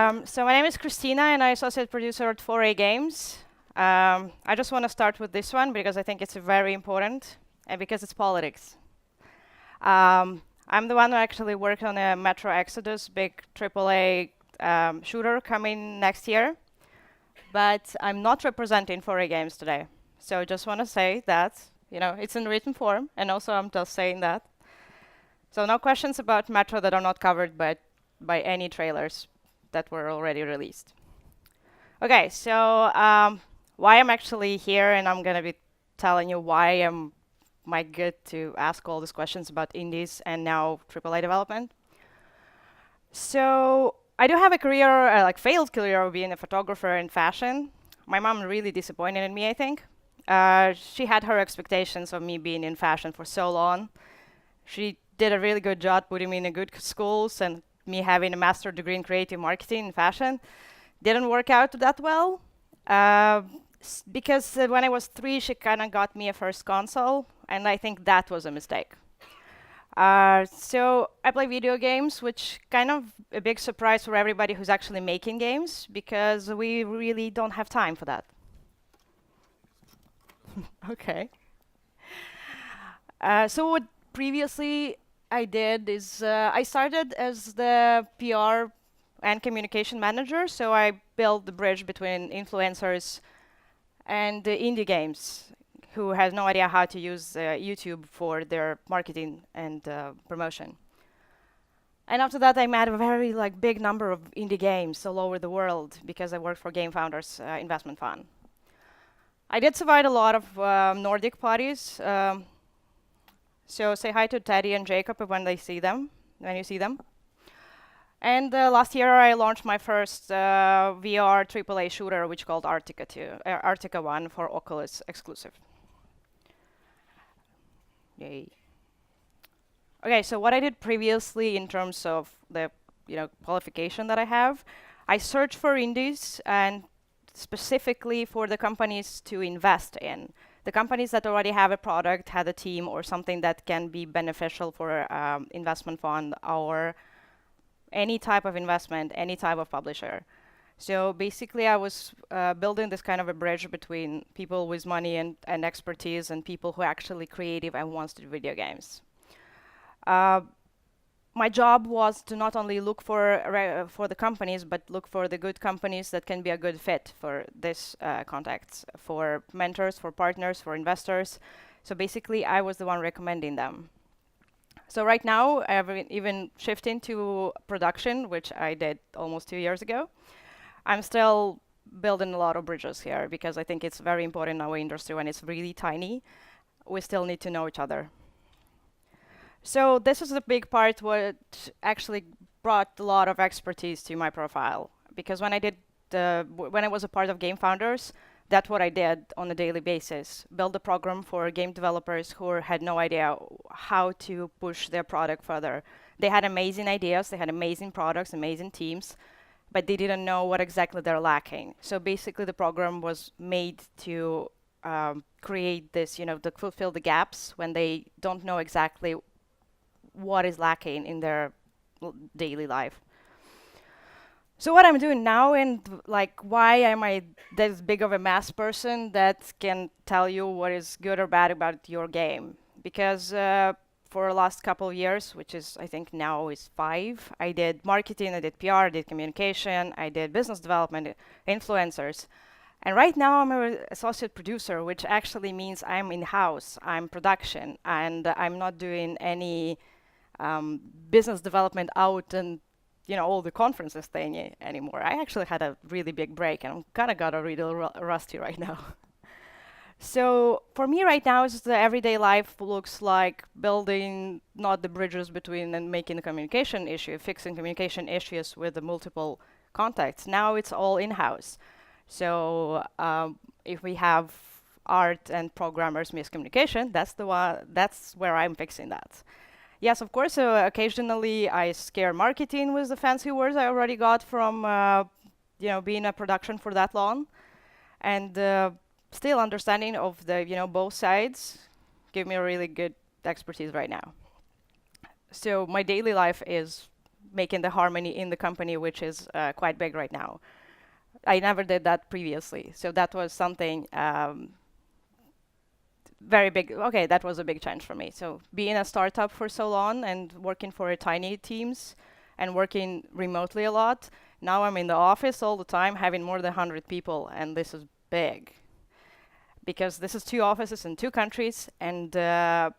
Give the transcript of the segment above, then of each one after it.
So my name is Christina, and I'm associate producer at 4A Games. I just want to start with this one because I think it's very important, and because it's politics. I'm the one who actually worked on a Metro Exodus, big AAA shooter coming next year, but I'm not representing 4A Games today. So I just want to say that, it's in written form, and also I'm just saying that. So no questions about Metro that are not covered by any trailers that were already released. Okay, so why I'm actually here, and I'm going to be telling you why am I good to ask all these questions about indies and now AAA development. So I do have a career, like failed career of being a photographer in fashion. My mom really disappointed in me, I think. She had her expectations of me being in fashion for so long. She did a really good job putting me in a good schools, and me having a master's degree in creative marketing and fashion didn't work out that well. Because when I was 3, she kind of got me a first console, and I think that was a mistake. So I play video games, which kind of a big surprise for everybody who's actually making games, because we really don't have time for that. Okay. So what previously I did is I started as the PR and communication manager, so I built the bridge between influencers and the indie games who has no idea how to use YouTube for their marketing and promotion. And after that, I met a very big number of indie games all over the world because I worked for Game Founders Investment Fund. I did survive a lot of Nordic parties. So say hi to Teddy and Jacob when you see them. And last year, I launched my first VR AAA shooter, which called Arctica 1 for Oculus exclusive. Yay. Okay, so what I did previously in terms of the qualification that I have, I searched for indies and specifically for the companies to invest in. The companies that already have a product, had a team, or something that can be beneficial for investment fund or any type of investment, any type of publisher. So basically, I was building this kind of a bridge between people with money and expertise and people who are actually creative and wants to do video games. My job was to not only look for the companies, but look for the good companies that can be a good fit for this context, for mentors, for partners, for investors. So basically, I was the one recommending them. So right now, I've even shifting to production, which I did almost 2 years ago. I'm still building a lot of bridges here because I think it's very important in our industry when it's really tiny. We still need to know each other. So this is the big part what actually brought a lot of expertise to my profile. Because when I was a part of Game Founders, that's what I did on a daily basis. Build a program for game developers who had no idea how to push their product further. They had amazing ideas, they had amazing products, amazing teams, but they didn't know what exactly they're lacking. So basically the program was made to create this, to fulfill the gaps when they don't know exactly what is lacking in their daily life. So what I'm doing now, and why am I this big of a mass person that can tell you what is good or bad about your game? Because for the last couple of years, which is I think now is 5, I did marketing, I did PR, I did communication, I did business development, influencers. And right now I'm an associate producer, which actually means I'm in-house, I'm production, and I'm not doing any business development out and all the conferences thing anymore. I actually had a really big break, and I'm kind of got a little rusty right now. So for me right now, is the everyday life looks like building not the bridges between and making the communication issue, fixing communication issues with the multiple contacts. Now it's all in-house. So if we have art and programmers miscommunication, that's where I'm fixing that. Yes, of course, occasionally I scare marketing with the fancy words I already got from being a production for that long. And still understanding of the both sides give me a really good expertise right now. So my daily life is making the harmony in the company, which is quite big right now. I never did that previously, so that was something very big. Okay, that was a big change for me. So being a startup for so long and working for tiny teams and working remotely a lot, now I'm in the office all the time, having more than 100 people, and this is big. Because this is 2 offices in 2 countries and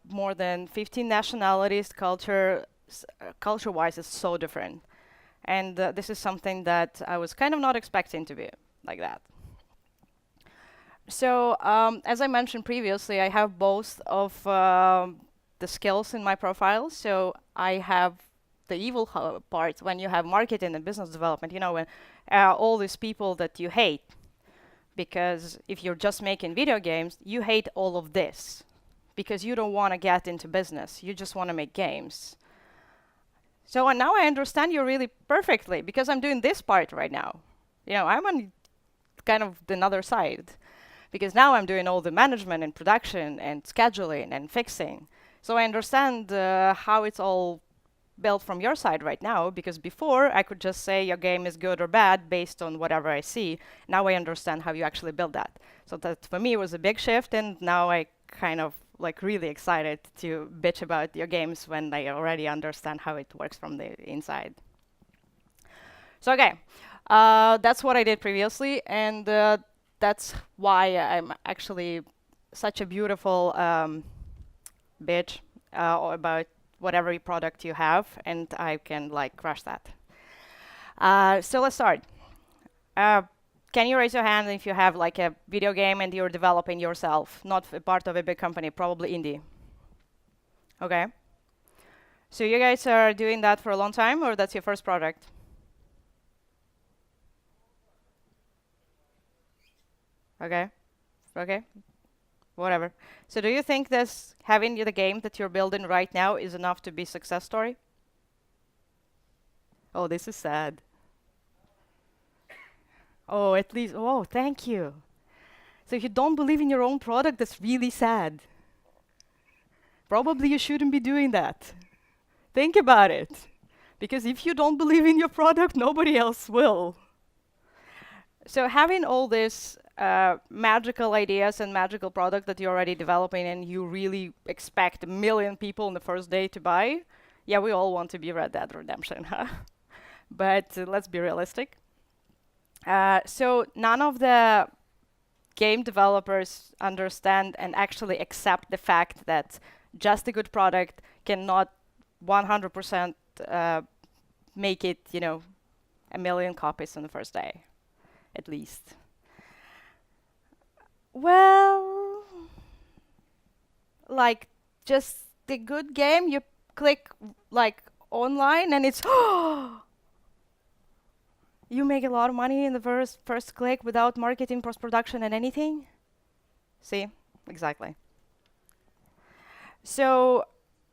more than 15 nationalities, culture-wise is so different. And this is something that I was kind of not expecting to be like that. So as I mentioned previously, I have both of the skills in my profile. So I have the evil part when you have marketing and business development, you know, when all these people that you hate, because if you're just making video games, you hate all of this because you don't want to get into business. You just want to make games. So now I understand you really perfectly because I'm doing this part right now. You know, I'm on kind of the other side because now I'm doing all the management and production and scheduling and fixing. So I understand how it's all built from your side right now, because before I could just say your game is good or bad based on whatever I see. Now I understand how you actually build that. So that for me was a big shift, and now I kind of like really excited to bitch about your games when I already understand how it works from the inside. So okay, that's what I did previously, and that's why I'm actually such a beautiful bitch about whatever product you have, and I can like crush that. So let's start. Can you raise your hand if you have like a video game and you're developing yourself, not a part of a big company, probably indie? Okay. So you guys are doing that for a long time, or that's your first project? Okay. Okay. Whatever. So do you think this having the game that you're building right now is enough to be success story? Oh, this is sad. Oh, at least, oh, thank you. So if you don't believe in your own product, that's really sad. Probably you shouldn't be doing that. Think about it. Because if you don't believe in your product, nobody else will. So having all this magical ideas and magical product that you're already developing and you really expect 1 million people on the first day to buy, yeah, we all want to be Red Dead Redemption, huh? But let's be realistic. So none of the game developers understand and actually accept the fact that just a good product cannot 100% make it, you know, 1 million copies on the first day, at least. Well, like just the good game, you click like online and it's you make a lot of money in the first click without marketing, post-production and anything. See, exactly. So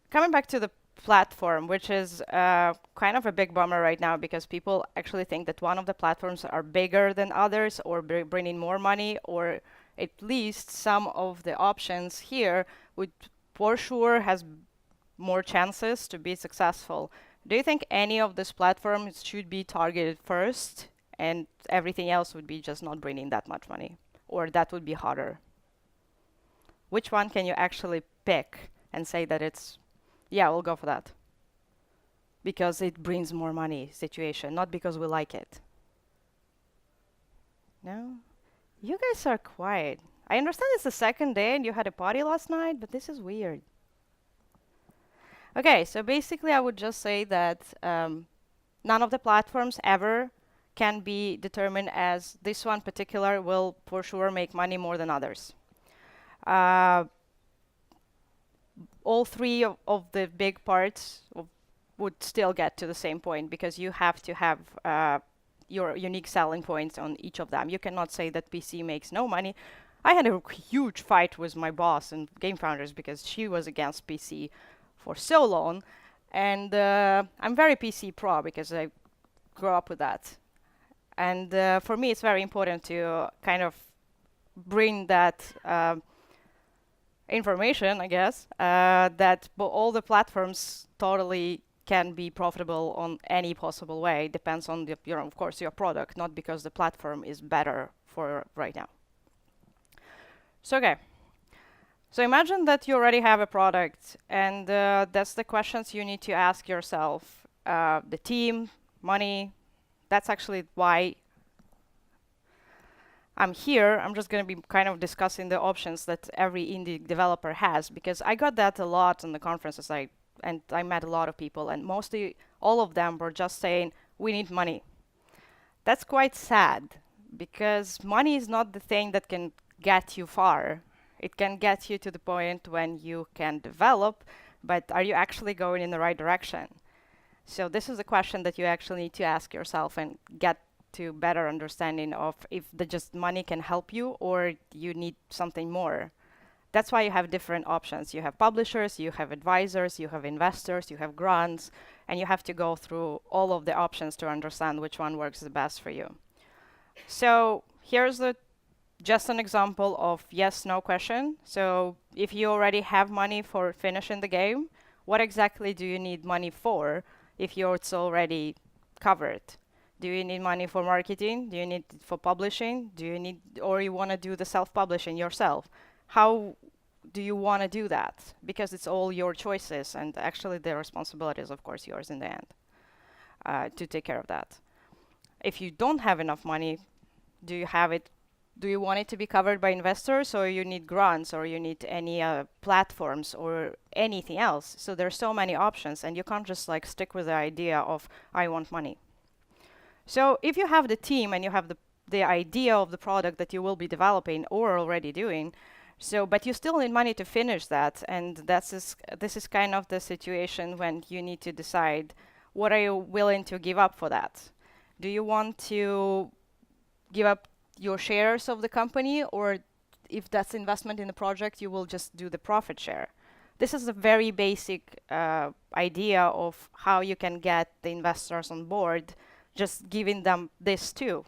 coming back to the platform, which is kind of a big bummer right now because people actually think that one of the platforms are bigger than others or bringing more money, or at least some of the options here would for sure has more chances to be successful. Do you think any of these platforms should be targeted first and everything else would be just not bringing that much money, or that would be harder? Which one can you actually pick and say that it's, yeah, we'll go for that because it brings more money situation, not because we like it? No? You guys are quiet. I understand it's the second day and you had a party last night, but this is weird. Okay, so basically I would just say that none of the platforms ever can be determined as this one particular will for sure make money more than others. All three of the big parts would still get to the same point because you have to have your unique selling points on each of them. You cannot say that PC makes no money. I had a huge fight with my boss and Game Founders because she was against PC for so long. And I'm very PC pro because I grew up with that. And for me, it's very important to kind of bring that information, I guess, that all the platforms totally can be profitable on any possible way. Depends on of course, your product, not because the platform is better for right now. So okay. So imagine that you already have a product, and that's the questions you need to ask yourself. The team, money, that's actually why I'm here. I'm just going to be kind of discussing the options that every indie developer has, because I got that a lot in the conferences, and I met a lot of people, and mostly all of them were just saying, we need money. That's quite sad, because money is not the thing that can get you far. It can get you to the point when you can develop, but are you actually going in the right direction? So this is a question that you actually need to ask yourself and get to better understanding of if the just money can help you or you need something more. That's why you have different options. You have publishers, you have advisors, you have investors, you have grants, and you have to go through all of the options to understand which one works the best for you. So here's just an example of yes/no question. So if you already have money for finishing the game, what exactly do you need money for if it's already covered? Do you need money for marketing? Do you need it for publishing? Or you want to do the self-publishing yourself? How do you want to do that? Because it's all your choices, and actually the responsibility is, of course, yours in the end to take care of that. If you don't have enough money, do you want it to be covered by investors, or you need grants, or you need any platforms or anything else? So there's so many options, and you can't just stick with the idea of I want money. So if you have the team and you have the idea of the product that you will be developing or already doing, but you still need money to finish that, and this is kind of the situation when you need to decide what are you willing to give up for that. Do you want to give up your shares of the company, or if that's investment in the project, you will just do the profit share? This is a very basic idea of how you can get the investors on board, just giving them this too.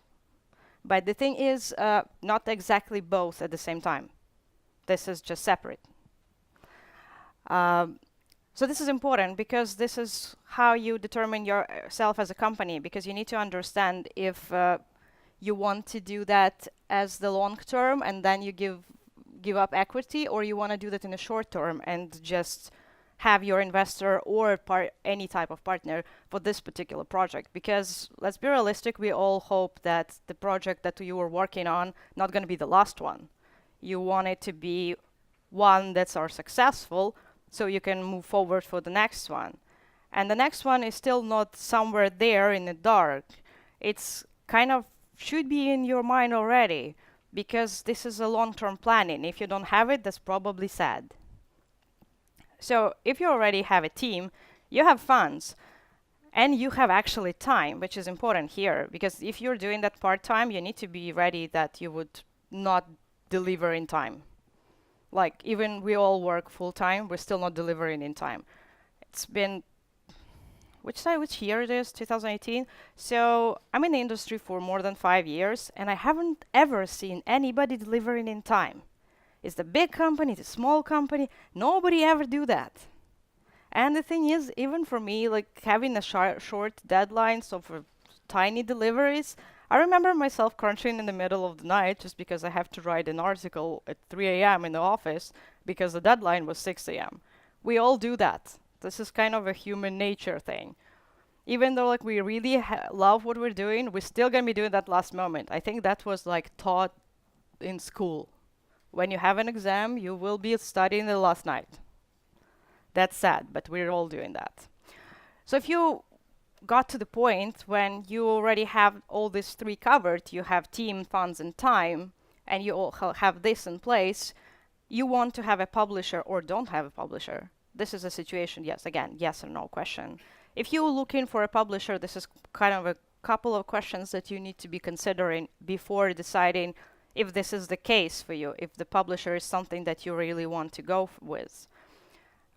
But the thing is, not exactly both at the same time. This is just separate. So this is important, because this is how you determine yourself as a company, because you need to understand if you want to do that as the long term and then you give up equity, or you want to do that in the short term and just have your investor or any type of partner for this particular project. Because let's be realistic, we all hope that the project that you were working on not going to be the last one. You want it to be one that's successful, so you can move forward for the next one. And the next one is still not somewhere there in the dark. It's kind of should be in your mind already, because this is a long-term planning. If you don't have it, that's probably sad. So if you already have a team, you have funds, and you have actually time, which is important here, because if you're doing that part-time, you need to be ready that you would not deliver in time. Even we all work full-time, we're still not delivering in time. It's been which year it is, 2018. So I'm in the industry for more than 5 years, and I haven't ever seen anybody delivering in time. It's the big company, the small company, nobody ever do that. And the thing is, even for me, having a short deadlines of tiny deliveries, I remember myself crunching in the middle of the night just because I have to write an article at 3 a.m. in the office because the deadline was 6 a.m. We all do that. This is kind of a human nature thing. Even though we really love what we're doing, we're still going to be doing that last moment. I think that was taught in school. When you have an exam, you will be studying the last night. That's sad, but we're all doing that. So if you got to the point when you already have all these three covered, you have team, funds, and time, and you all have this in place, you want to have a publisher or don't have a publisher. This is a situation, yes or no question. If you're looking for a publisher, this is kind of a couple of questions that you need to be considering before deciding if this is the case for you, if the publisher is something that you really want to go with.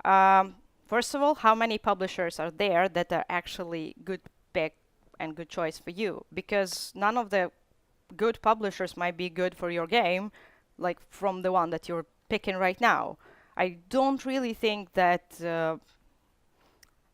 First of all, how many publishers are there that are actually good pick and good choice for you? Because none of the good publishers might be good for your game, from the one that you're picking right now. I don't really think that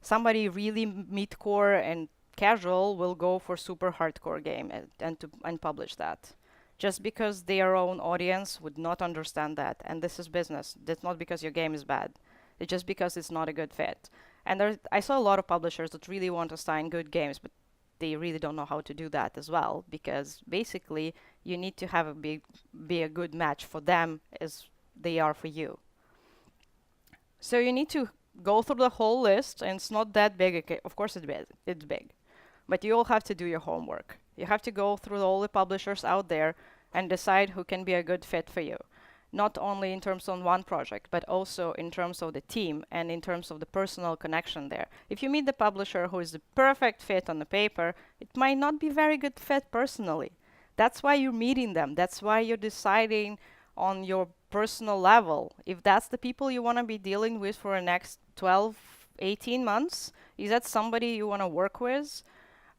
Somebody really mid-core and casual will go for super hardcore game and publish that. Just because their own audience would not understand that. And this is business. That's not because your game is bad. It's just because it's not a good fit. And I saw a lot of publishers that really want to sign good games, but they really don't know how to do that as well, because basically you need to have be a good match for them as they are for you. So you need to go through the whole list, and it's not that big. Of course, it's big, but you all have to do your homework. You have to go through all the publishers out there and decide who can be a good fit for you. Not only in terms of one project, but also in terms of the team and in terms of the personal connection there. If you meet the publisher who is the perfect fit on the paper, it might not be very good fit personally. That's why you're meeting them. That's why you're deciding on your personal level. If that's the people you want to be dealing with for the next 12, 18 months, is that somebody you want to work with?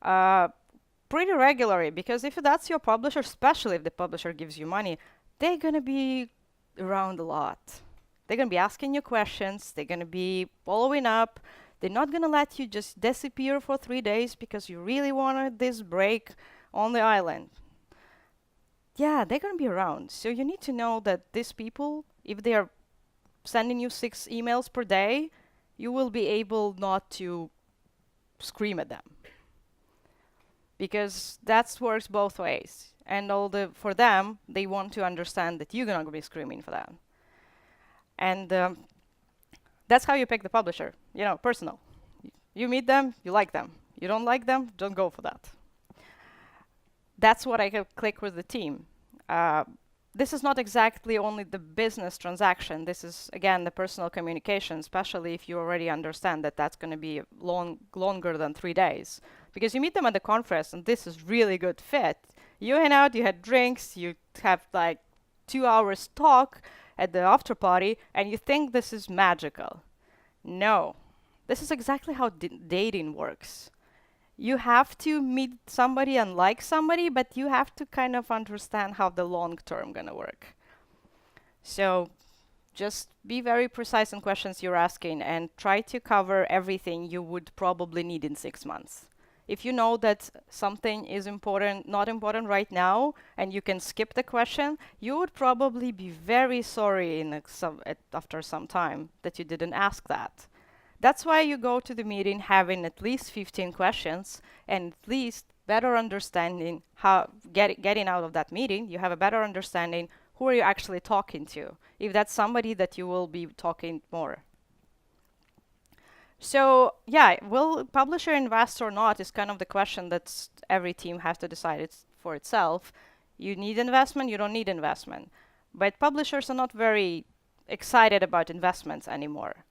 Pretty regularly, because if that's your publisher, especially if the publisher gives you money, they're going to be around a lot. They're going to be asking you questions. They're going to be following up. They're not going to let you just disappear for 3 days because you really wanted this break on the island. Yeah, they're going to be around. So you need to know that these people, if they are sending you 6 emails per day, you will be able not to scream at them. Because that works both ways. And for them, they want to understand that you're not going to be screaming for them. And that's how you pick the publisher. Personal. You meet them, you like them. You don't like them, don't go for that. That's what I click with the team. This is not exactly only the business transaction. This is, again, the personal communication, especially if you already understand that that's going to be longer than 3 days. Because you meet them at the conference, and this is really good fit. You hang out, you had drinks, you have like 2 hours talk at the after party, and you think this is magical. No. This is exactly how dating works. You have to meet somebody and like somebody, but you have to kind of understand how the long term gonna work. So just be very precise in questions you're asking and try to cover everything you would probably need in 6 months. If you know that something is not important right now, and you can skip the question, you would probably be very sorry after some time that you didn't ask that. That's why you go to the meeting having at least 15 questions and at least better understanding how getting out of that meeting, you have a better understanding who are you actually talking to, if that's somebody that you will be talking more. So yeah, will publisher invest or not is kind of the question that every team has to decide for itself. You need investment, you don't need investment. But publishers are not very excited about investments anymore,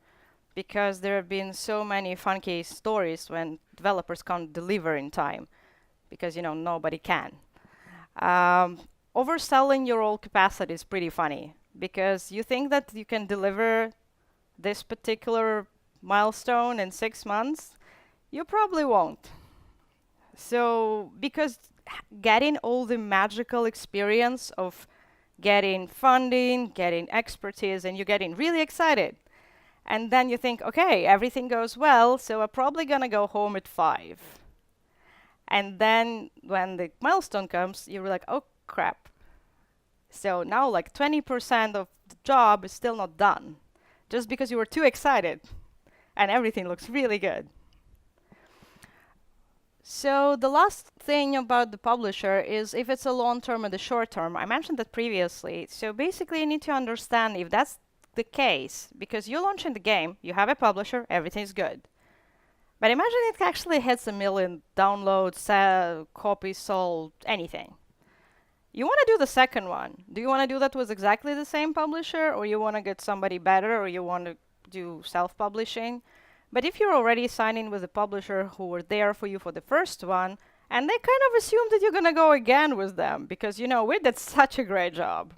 because there have been so many funky stories when developers can't deliver in time, because nobody can. Overselling your old capacity is pretty funny, because you think that you can deliver this particular milestone in 6 months, you probably won't. So, because getting all the magical experience of getting funding, getting expertise, and you're getting really excited. And then you think, okay, everything goes well, so I'm probably gonna go home at 5. And then when the milestone comes, you're like, oh crap. So now like 20% of the job is still not done, just because you were too excited. And everything looks really good. So the last thing about the publisher is if it's a long term or the short term. I mentioned that previously. So basically you need to understand if that's the case, because you're launching the game, you have a publisher, everything's good. But imagine it actually hits 1 million downloads, copies sold, anything. You want to do the second one. Do you want to do that with exactly the same publisher, or you want to get somebody better, or you want to do self-publishing? But if you're already signing with a publisher who were there for you for the first one, and they kind of assume that you're going to go again with them, because we did such a great job.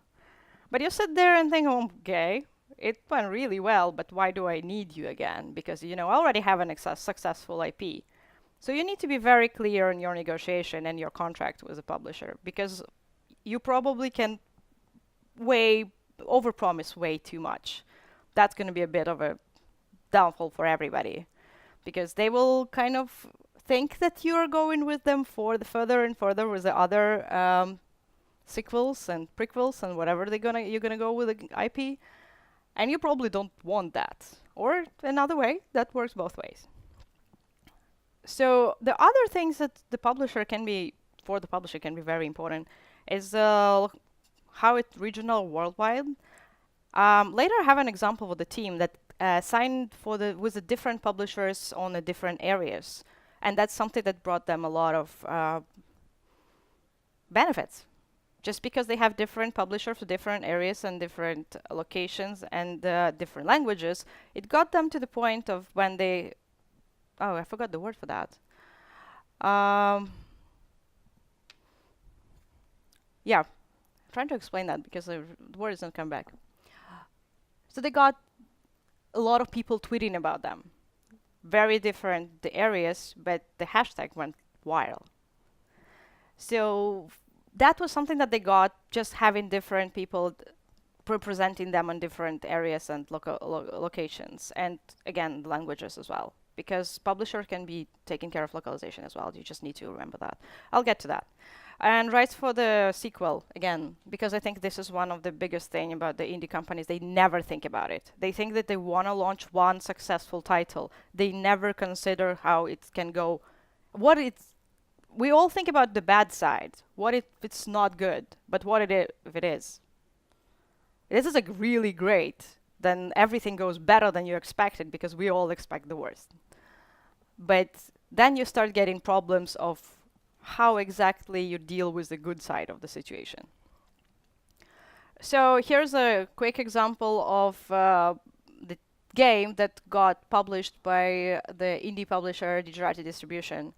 But you sit there and think, okay, it went really well, but why do I need you again? Because I already have an successful IP. So you need to be very clear in your negotiation and your contract with a publisher, because you probably can overpromise way too much. That's going to be a bit of a downfall for everybody, because they will kind of think that you're going with them for the further and further with the other sequels and prequels and whatever you're gonna go with the IP, and you probably don't want that. Or another way, that works both ways. So the other things that the publisher can be very important is how it's regional, worldwide. Later, I have an example with the team that signed with the different publishers on the different areas, and that's something that brought them a lot of benefits. Just because they have different publishers for different areas and different locations and different languages, it got them to the point of when they... Oh, I forgot the word for that. Yeah, I'm trying to explain that because the word doesn't come back. So they got a lot of people tweeting about them. Very different the areas, but the hashtag went viral. So that was something that they got just having different people representing them in different areas and locations, and again, languages as well, because publisher can be taking care of localization as well. You just need to remember that. I'll get to that. And rights for the sequel, again, because I think this is one of the biggest thing about the indie companies. They never think about it. They think that they want to launch one successful title. They never consider how it can go. We all think about the bad side. What if it's not good? But if it is? This is like really great. Then everything goes better than you expected, because we all expect the worst. But then you start getting problems of how exactly you deal with the good side of the situation. So here's a quick example of the game that got published by the indie publisher Digerati Distribution.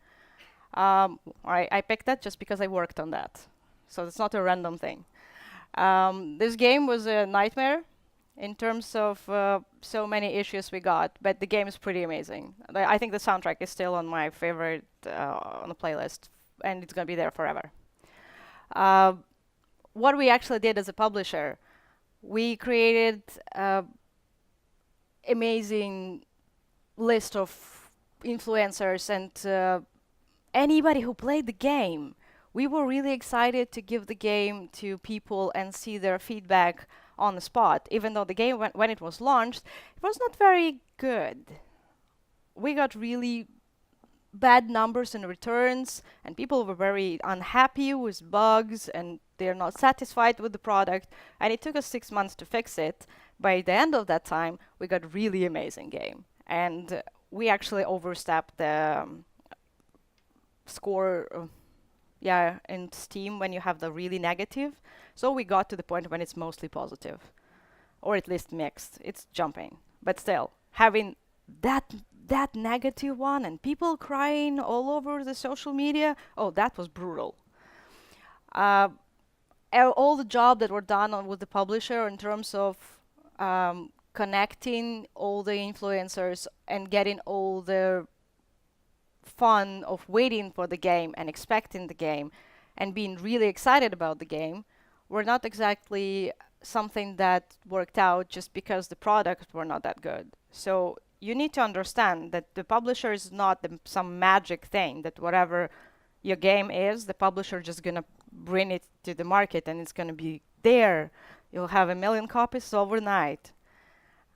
I picked that just because I worked on that. So it's not a random thing. This game was a nightmare in terms of so many issues we got, but the game is pretty amazing. I think the soundtrack is still on my favorite on the playlist, and it's going to be there forever. What we actually did as a publisher, we created an amazing list of influencers and anybody who played the game. We were really excited to give the game to people and see their feedback on the spot, even though the game, when it was launched, it was not very good. We got really bad numbers in returns, and people were very unhappy with bugs, and they're not satisfied with the product, and it took us 6 months to fix it. By the end of that time, we got a really amazing game, and we actually overstepped the score in Steam when you have the really negative. So we got to the point when it's mostly positive, or at least mixed. It's jumping, but still having that negative one and people crying all over the social media. Oh, that was brutal. All the job that were done with the publisher in terms of connecting all the influencers and getting all the fun of waiting for the game and expecting the game and being really excited about the game were not exactly something that worked out just because the products were not that good. So you need to understand that the publisher is not some magic thing that whatever your game is, the publisher just gonna bring it to the market and it's gonna be there. You'll have 1 million copies overnight.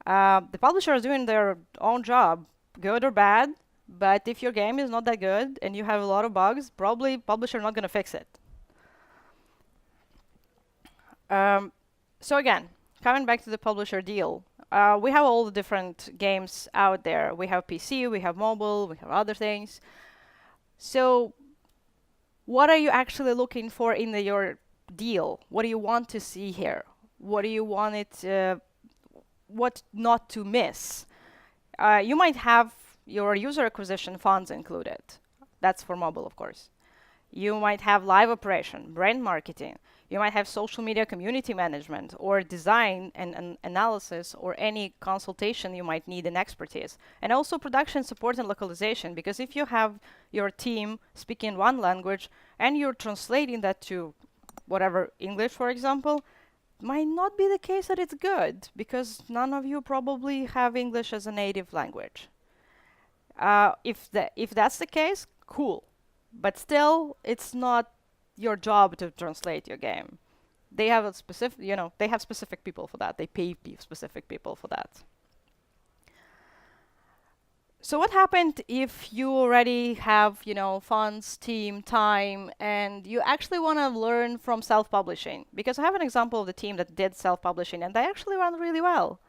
The publisher is doing their own job, good or bad. But if your game is not that good and you have a lot of bugs, probably publisher not going to fix it. So again, coming back to the publisher deal, we have all the different games out there. We have PC, we have mobile, we have other things. So what are you actually looking for in your deal? What do you want to see here? What do you want what not to miss? You might have your user acquisition funds included. That's for mobile, of course. You might have live operation, brand marketing. You might have social media community management or design and analysis or any consultation you might need in expertise. And also production support and localization, because if you have your team speaking one language and you're translating that to whatever, English, for example, might not be the case that it's good, because none of you probably have English as a native language. If that's the case, cool. But still, it's not your job to translate your game. They have a specific, they have specific people for that. They pay specific people for that. So what happened if you already have, funds, team, time, and you actually want to learn from self-publishing? Because I have an example of the team that did self-publishing, and they actually run really well.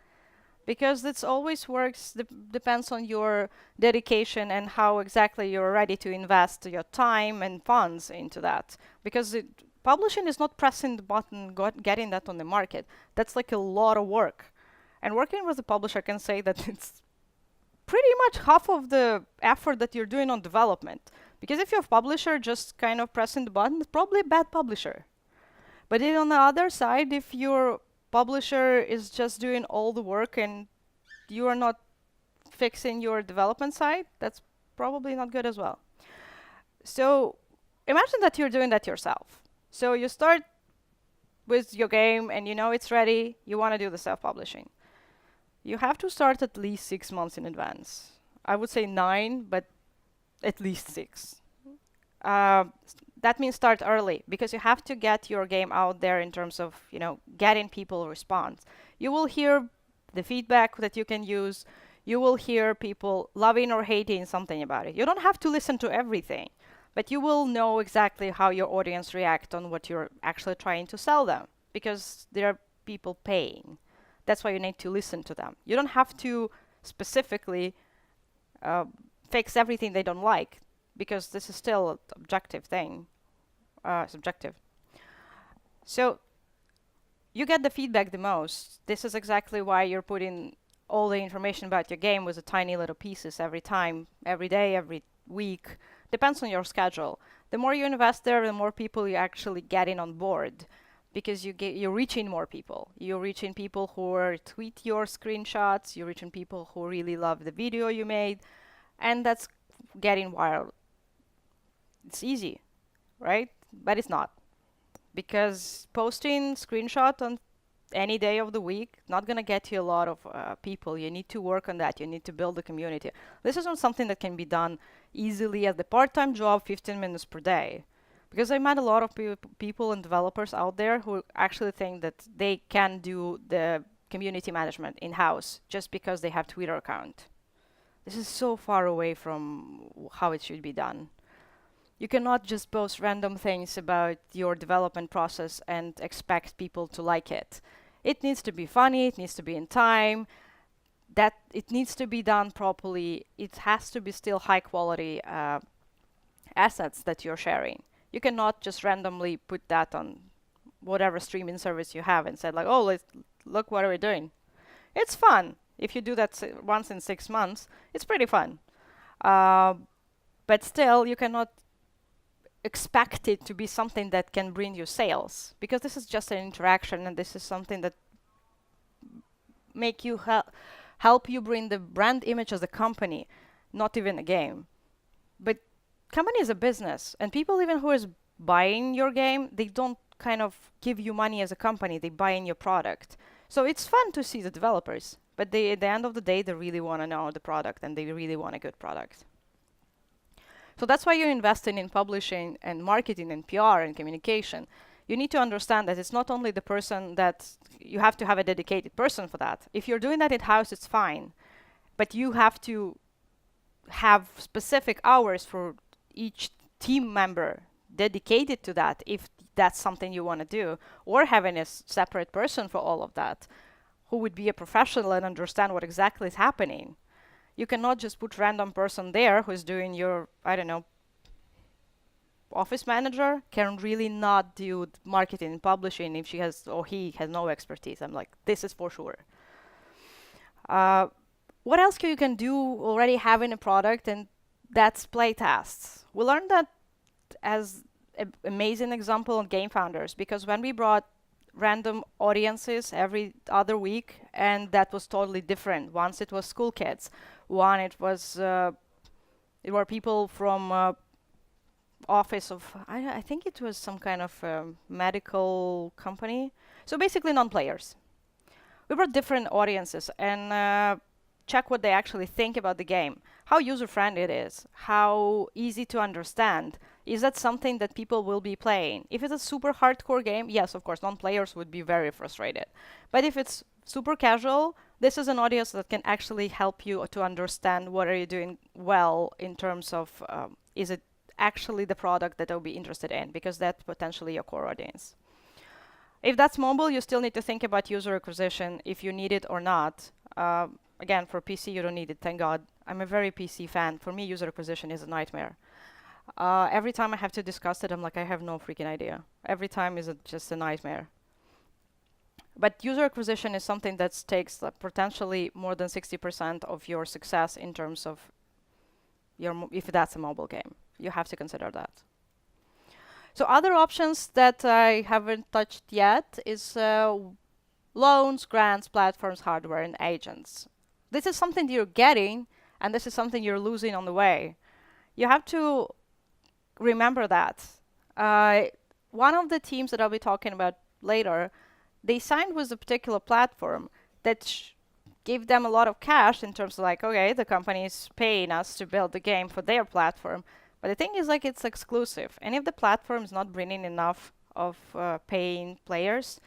Because it always works, depends on your dedication and how exactly you're ready to invest your time and funds into that. Because publishing is not pressing the button, getting that on the market. That's like a lot of work. And working with a publisher, I can say that it's pretty much half of the effort that you're doing on development. Because if you're a publisher just kind of pressing the button, it's probably a bad publisher. But then on the other side, if your publisher is just doing all the work and you are not fixing your development side, that's probably not good as well. So imagine that you're doing that yourself. So you start with your game and you know it's ready, you want to do the self-publishing. You have to start at least 6 months in advance. I would say 9, but at least 6. That means start early, because you have to get your game out there in terms of, getting people response. You will hear the feedback that you can use. You will hear people loving or hating something about it. You don't have to listen to everything, but you will know exactly how your audience react on what you're actually trying to sell them, because there are people paying. That's why you need to listen to them. You don't have to specifically fix everything they don't like, because this is still an objective thing, subjective. So you get the feedback the most. This is exactly why you're putting all the information about your game with the tiny little pieces every time, every day, every week. Depends on your schedule. The more you invest there, the more people you actually getting on board, because you're reaching more people. You're reaching people who tweet your screenshots. You're reaching people who really love the video you made, and that's getting viral. It's easy, right? But it's not, because posting screenshot on any day of the week not gonna get you a lot of people. You need to work on that. You need to build a community. This is not something that can be done easily as the part-time job, 15 minutes per day. Because I met a lot of people and developers out there who actually think that they can do the community management in-house just because they have Twitter account. This is so far away from how it should be done. You cannot just post random things about your development process and expect people to like it. It needs to be funny, it needs to be in time, that it needs to be done properly. It has to be still high quality assets that you're sharing. You cannot just randomly put that on whatever streaming service you have and say like, oh, look what we're doing. It's fun. If you do that once in 6 months, it's pretty fun. But still, you cannot expect it to be something that can bring you sales, because this is just an interaction, and this is something that make you help you bring the brand image as a company, not even a game. But company is a business, and people even who is buying your game, they don't kind of give you money as a company, they buy in your product. So it's fun to see the developers, but at the end of the day, they really want to know the product, and they really want a good product. So that's why you're investing in publishing and marketing and PR and communication. You need to understand that it's not only the person that you have to have a dedicated person for that. If you're doing that in-house, it's fine. But you have to have specific hours for each team member dedicated to that, if that's something you want to do, or having a separate person for all of that who would be a professional and understand what exactly is happening. You cannot just put random person there who's doing your, I don't know, office manager can really not do marketing and publishing if she has or he has no expertise. I'm like, this is for sure. What else you can do already having a product, and that's play tests. We learned that as an amazing example on Game Founders, because when we brought random audiences every other week, and that was totally different. Once it was school kids, one it were people from office of I think it was some kind of medical company. So basically non-players. We brought different audiences, and check what they actually think about the game, how user-friendly it is, how easy to understand. Is that something that people will be playing? If it's a super hardcore game, yes, of course, non-players would be very frustrated. But if it's super casual, this is an audience that can actually help you to understand what are you doing well in terms of is it actually the product that they'll be interested in, because that's potentially your core audience. If that's mobile, you still need to think about user acquisition, if you need it or not. Again, for PC, you don't need it, thank God. I'm a very PC fan. For me, user acquisition is a nightmare. Every time I have to discuss it, I'm like, I have no freaking idea. Every time is just a nightmare. But user acquisition is something that takes potentially more than 60% of your success in terms of if that's a mobile game. You have to consider that. So other options that I haven't touched yet is loans, grants, platforms, hardware, and agents. This is something you're getting, and this is something you're losing on the way. You have to remember that. One of the teams that I'll be talking about later, they signed with a particular platform that gave them a lot of cash in terms of like, okay, the company is paying us to build the game for their platform. But the thing is, like, it's exclusive. And if the platform is not bringing enough of paying players,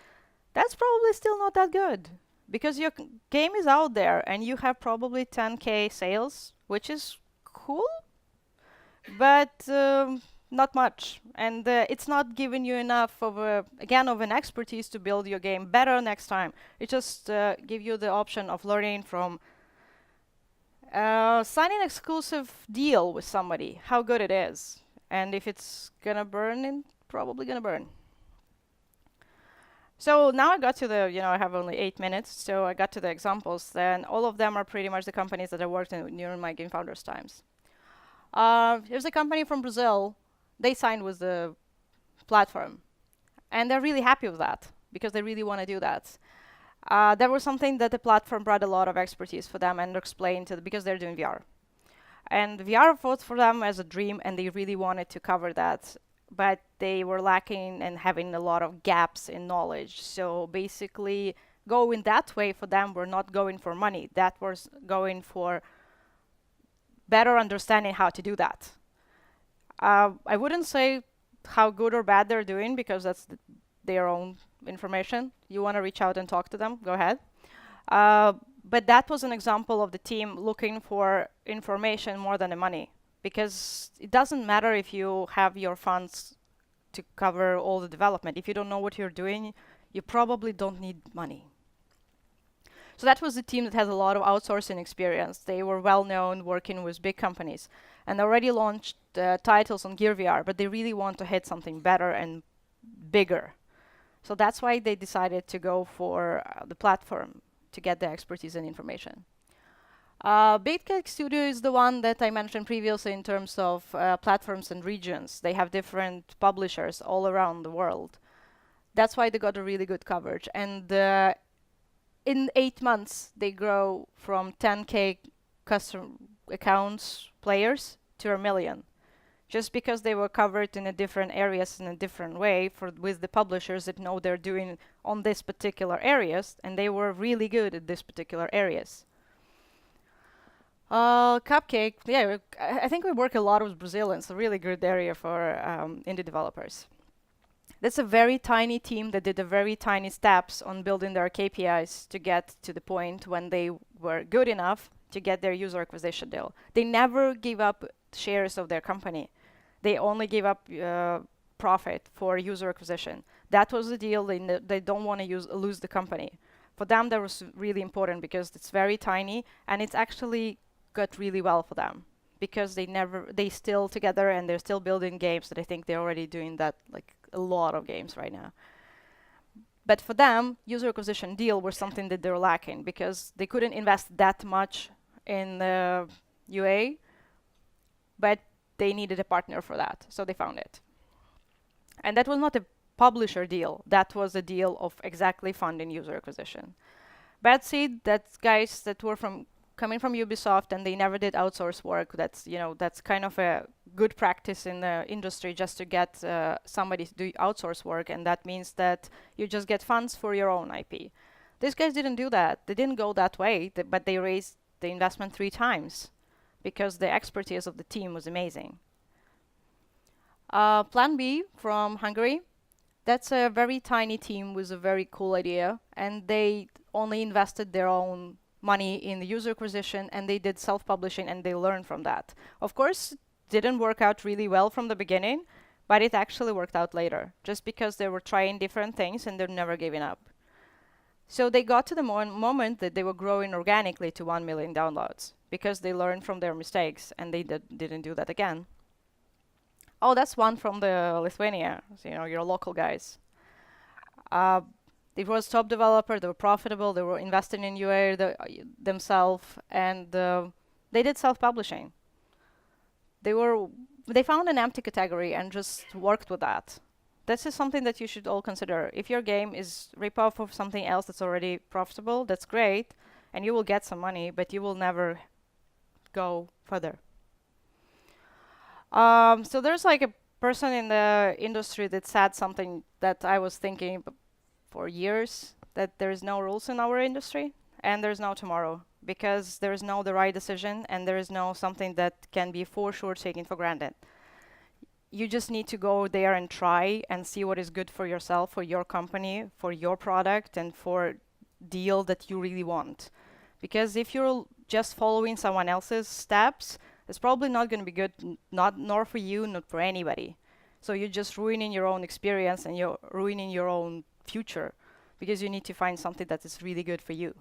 that's probably still not that good. Because your game is out there and you have probably 10K sales, which is cool, but not much. And it's not giving you enough of an expertise to build your game better next time. It just gives you the option of learning from signing an exclusive deal with somebody, how good it is. And if it's gonna burn, it's probably gonna burn. So now I got to the, I have only 8 minutes, so I got to the examples. Then all of them are pretty much the companies that I worked in during my Game Founders times. Here's a company from Brazil. They signed with the platform. And they're really happy with that, because they really want to do that. There was something that the platform brought a lot of expertise for them and explained to because they're doing VR. And VR was for them as a dream, and they really wanted to cover that. But they were lacking and having a lot of gaps in knowledge. So basically, going that way for them were not going for money. That was going for better understanding how to do that. I wouldn't say how good or bad they're doing, because that's their own information. You want to reach out and talk to them, go ahead. But that was an example of the team looking for information more than the money. Because it doesn't matter if you have your funds to cover all the development. If you don't know what you're doing, you probably don't need money. So that was the team that has a lot of outsourcing experience. They were well known working with big companies. And they already launched titles on Gear VR, but they really want to hit something better and bigger. So that's why they decided to go for the platform to get the expertise and information. Begerska Studio is the one that I mentioned previously in terms of platforms and regions. They have different publishers all around the world. That's why they got a really good coverage. And in 8 months, they grow from 10K custom accounts players to 1 million. Just because they were covered in a different areas in a different way with the publishers that know they're doing on this particular areas, and they were really good at this particular areas. Cupcake, yeah, I think we work a lot with Brazil, and it's a really good area for indie developers. That's a very tiny team that did a very tiny steps on building their KPIs to get to the point when they were good enough to get their user acquisition deal. They never give up shares of their company. They only give up profit for user acquisition. That was the deal. They don't want to lose the company. For them, that was really important because it's very tiny, and it's actually got really well for them because they still together and they're still building games that I think they're already doing that, like a lot of games right now. But for them, user acquisition deal was something that they're lacking because they couldn't invest that much in the UA, but they needed a partner for that, so they found it. And that was not a publisher deal. That was a deal of exactly funding user acquisition. Bad Seed, that's guys that were coming from Ubisoft, and they never did outsource work. That's kind of a good practice in the industry, just to get somebody to do outsource work, and that means that you just get funds for your own IP. These guys didn't do that. They didn't go that way, but they raised the investment 3 times because the expertise of the team was amazing. Plan B from Hungary. That's a very tiny team with a very cool idea, and they only invested their own money in the user acquisition, and they did self-publishing, and they learned from that. Of course, it didn't work out really well from the beginning, but it actually worked out later, just because they were trying different things and they're never giving up. So they got to the moment that they were growing organically to 1 million downloads, because they learned from their mistakes, and they didn't do that again. Oh, that's one from the Lithuania, so, your local guys. It was top developer, they were profitable, they were investing in UA themselves, and they did self-publishing. They found an empty category and just worked with that. This is something that you should all consider. If your game is rip-off of something else that's already profitable, that's great, and you will get some money, but you will never go further. So there's like a person in the industry that said something that I was thinking for years, that there is no rules in our industry and there's no tomorrow, because there is no the right decision and there is no something that can be for sure taken for granted. You just need to go there and try and see what is good for yourself, for your company, for your product, and for deal that you really want. Because if you're just following someone else's steps, it's probably not going to be good, nor for you, not for anybody. So you're just ruining your own experience and you're ruining your own future, because you need to find something that is really good for you.